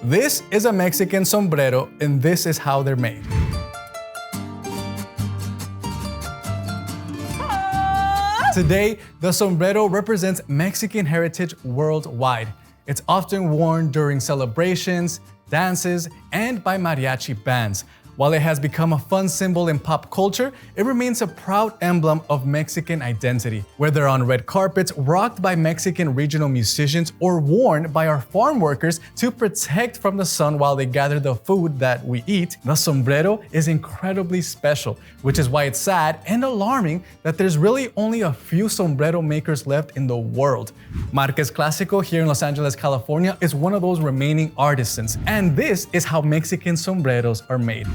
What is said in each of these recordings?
This is a Mexican sombrero, and this is how they're made. Today, the sombrero represents Mexican heritage worldwide. It's often worn during celebrations, dances, and by mariachi bands. While it has become a fun symbol in pop culture, it remains a proud emblem of Mexican identity. Whether on red carpets rocked by Mexican regional musicians or worn by our farm workers to protect from the sun while they gather the food that we eat, the sombrero is incredibly special, which is why it's sad and alarming that there's really only a few sombrero makers left in the world. Marquez Clasico here in Los Angeles, California is one of those remaining artisans, and this is how Mexican sombreros are made.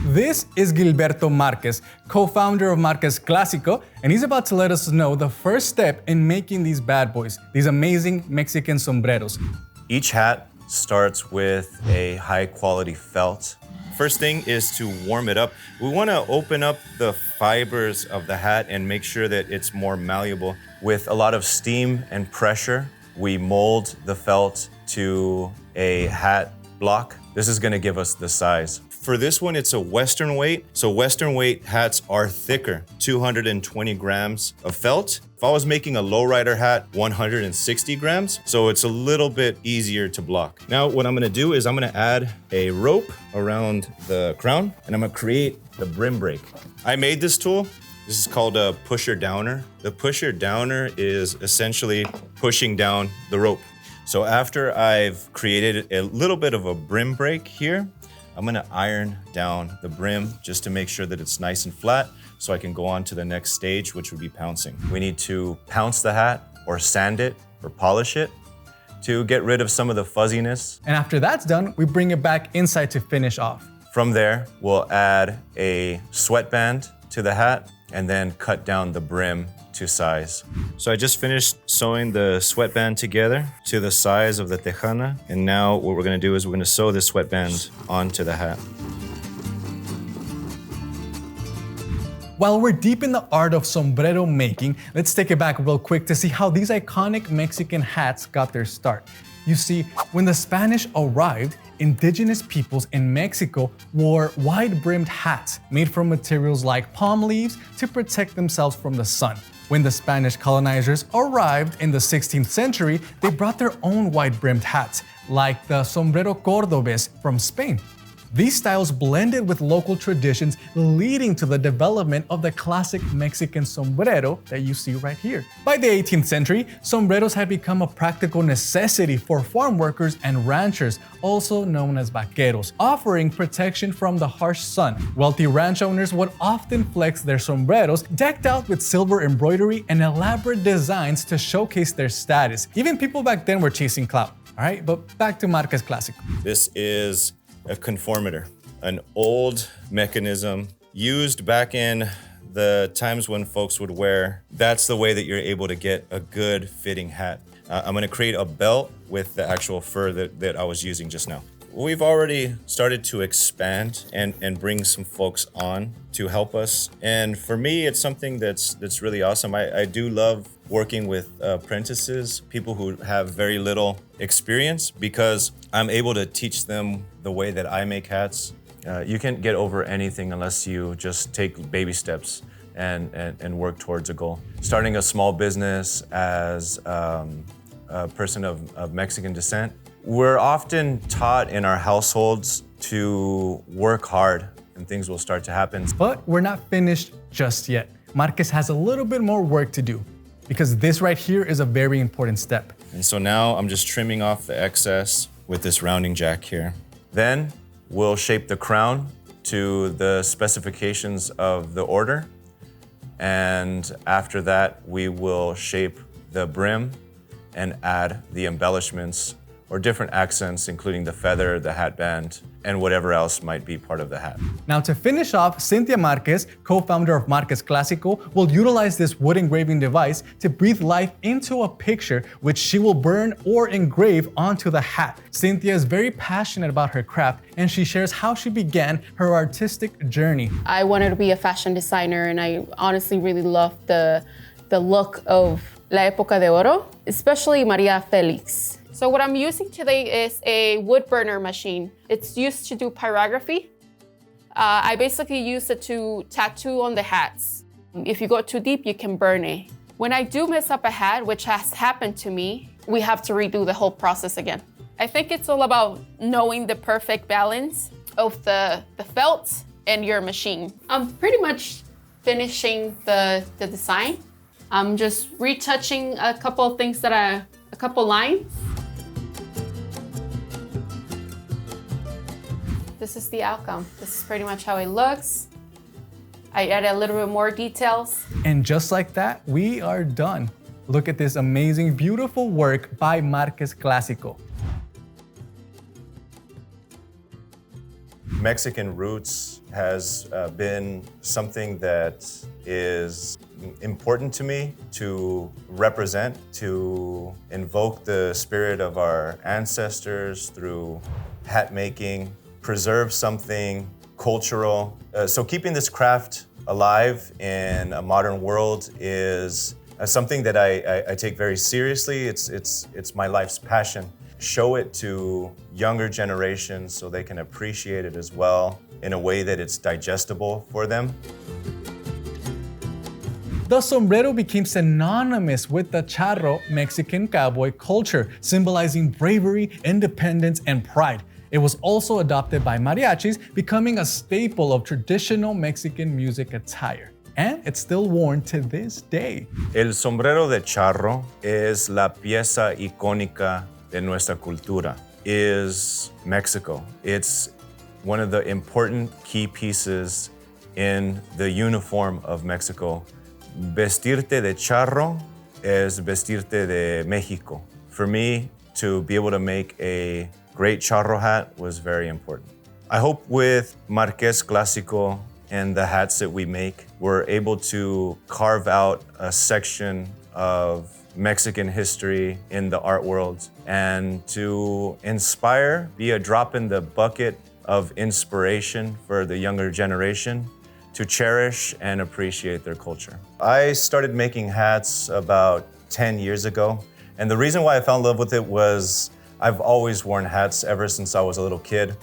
This is Gilberto Marquez, co-founder of Marquez Clasico, and he's about to let us know the first step in making these bad boys, these amazing Mexican sombreros. Each hat starts with a high quality felt. First thing is to warm it up. We want to open up the fibers of the hat and make sure that it's more malleable. With a lot of steam and pressure, we mold the felt to a hat block. This is going to give us the size. For this one, it's a Western weight. So Western weight hats are thicker, 220 grams of felt. If I was making a lowrider hat, 160 grams. So it's a little bit easier to block. Now, what I'm gonna do is I'm gonna add a rope around the crown and I'm gonna create the brim break. I made this tool. This is called a pusher downer. The pusher downer is essentially pushing down the rope. So after I've created a little bit of a brim break here, I'm gonna iron down the brim just to make sure that it's nice and flat so I can go on to the next stage, which would be pouncing. We need to pounce the hat or sand it or polish it to get rid of some of the fuzziness. And after that's done, we bring it back inside to finish off. From there, we'll add a sweatband to the hat and then cut down the brim to size. So I just finished sewing the sweatband together to the size of the tejana. And now what we're gonna do is we're gonna sew this sweatband onto the hat. While we're deep in the art of sombrero making, let's take it back real quick to see how these iconic Mexican hats got their start. You see, when the Spanish arrived, indigenous peoples in Mexico wore wide-brimmed hats made from materials like palm leaves to protect themselves from the sun. When the Spanish colonizers arrived in the 16th century, they brought their own wide-brimmed hats, like the sombrero cordobés from Spain. These styles blended with local traditions, leading to the development of the classic Mexican sombrero that you see right here. By the 18th century, sombreros had become a practical necessity for farm workers and ranchers, also known as vaqueros, offering protection from the harsh sun. Wealthy ranch owners would often flex their sombreros, decked out with silver embroidery and elaborate designs to showcase their status. Even people back then were chasing clout. All right, but back to Marquez Clasico. This is a conformator, an old mechanism used back in the times when folks would wear. That's the way that you're able to get a good fitting hat. I'm gonna create a belt with the actual fur that I was using just now. We've already started to expand and bring some folks on to help us. And for me, it's something that's really awesome. I do love working with apprentices, people who have very little experience, because I'm able to teach them the way that I make hats. You can't get over anything unless you just take baby steps and work towards a goal. Starting a small business as a person of Mexican descent, we're often taught in our households to work hard and things will start to happen. But we're not finished just yet. Marquez has a little bit more work to do, because this right here is a very important step. And so now I'm just trimming off the excess with this rounding jack here. Then we'll shape the crown to the specifications of the order. And after that, we will shape the brim and add the embellishments or different accents, including the feather, the hat band, and whatever else might be part of the hat. Now to finish off, Cynthia Marquez, co-founder of Marquez Clasico, will utilize this wood engraving device to breathe life into a picture which she will burn or engrave onto the hat. Cynthia is very passionate about her craft, and she shares how she began her artistic journey. I wanted to be a fashion designer, and I honestly really loved the look of La Época de Oro, especially Maria Felix. So what I'm using today is a wood burner machine. It's used to do pyrography. I basically use it to tattoo on the hats. If you go too deep, you can burn it. When I do mess up a hat, which has happened to me, we have to redo the whole process again. I think it's all about knowing the perfect balance of the felt and your machine. I'm pretty much finishing the design. I'm just retouching a couple of things a couple lines. This is the outcome. This is pretty much how it looks. I added a little bit more details. And just like that, we are done. Look at this amazing, beautiful work by Marquez Clasico. Mexican roots has been something that is important to me to represent, to invoke the spirit of our ancestors through hat making, preserve something cultural. So keeping this craft alive in a modern world is something that I take very seriously. It's my life's passion. Show it to younger generations so they can appreciate it as well in a way that it's digestible for them. The sombrero became synonymous with the charro Mexican cowboy culture, symbolizing bravery, independence, and pride. It was also adopted by mariachis, becoming a staple of traditional Mexican music attire. And it's still worn to this day. El sombrero de charro es la pieza icónica de nuestra cultura, is Mexico. It's one of the important key pieces in the uniform of Mexico. Vestirte de charro es vestirte de México. For me, to be able to make a great charro hat was very important. I hope with Marquez Clasico and the hats that we make, we're able to carve out a section of Mexican history in the art world and to inspire, be a drop in the bucket of inspiration for the younger generation to cherish and appreciate their culture. I started making hats about 10 years ago, and the reason why I fell in love with it was I've always worn hats ever since I was a little kid.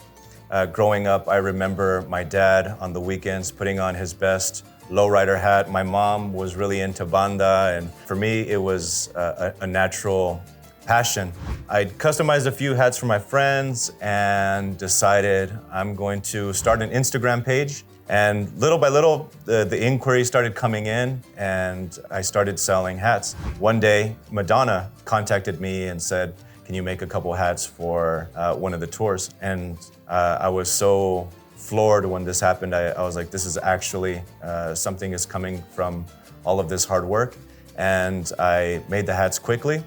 Growing up, I remember my dad on the weekends putting on his best lowrider hat. My mom was really into banda, and for me, it was a natural passion. I'd customized a few hats for my friends and decided I'm going to start an Instagram page. And little by little, the inquiries started coming in, and I started selling hats. One day, Madonna contacted me and said, "Can you make a couple hats for one of the tours?" And I was so floored when this happened. I was like, this is actually something is coming from all of this hard work. And I made the hats quickly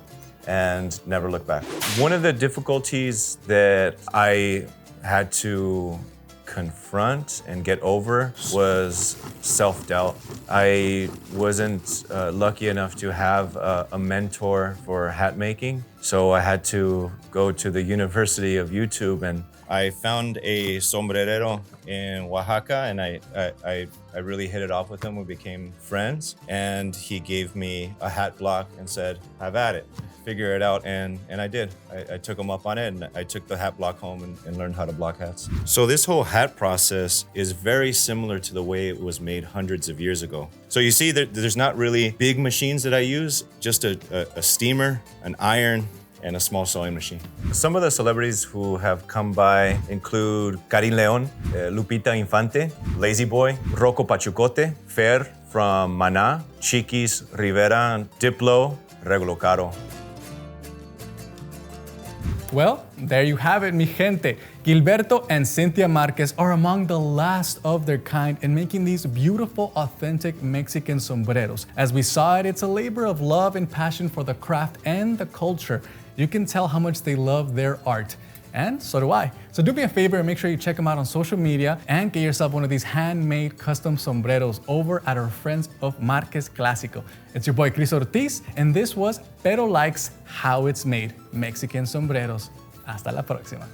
and never looked back. One of the difficulties that I had to confront and get over was self-doubt. I wasn't lucky enough to have a mentor for hat making, so I had to go to the University of YouTube, and I found a sombrerero in Oaxaca, and I really hit it off with him. We became friends, and he gave me a hat block and said, "Have at it. Figure it out," and I did. I took him up on it, and I took the hat block home and learned how to block hats. So this whole hat process is very similar to the way it was made hundreds of years ago. So you see that there's not really big machines that I use, just a steamer, an iron, and a small sewing machine. Some of the celebrities who have come by include Karin Leon, Lupita Infante, Lazy Boy, Rocco Pachucote, Fer from Maná, Chiquis Rivera, Diplo, Regulo Caro. Well, there you have it, mi gente. Gilberto and Cynthia Marquez are among the last of their kind in making these beautiful, authentic Mexican sombreros. As we saw it, it's a labor of love and passion for the craft and the culture. You can tell how much they love their art. And so do I. So do me a favor and make sure you check them out on social media and get yourself one of these handmade custom sombreros over at our friends of Marquez Clasico. It's your boy Chriz Ortiz, and this was Pero Likes How It's Made, Mexican Sombreros. Hasta la próxima.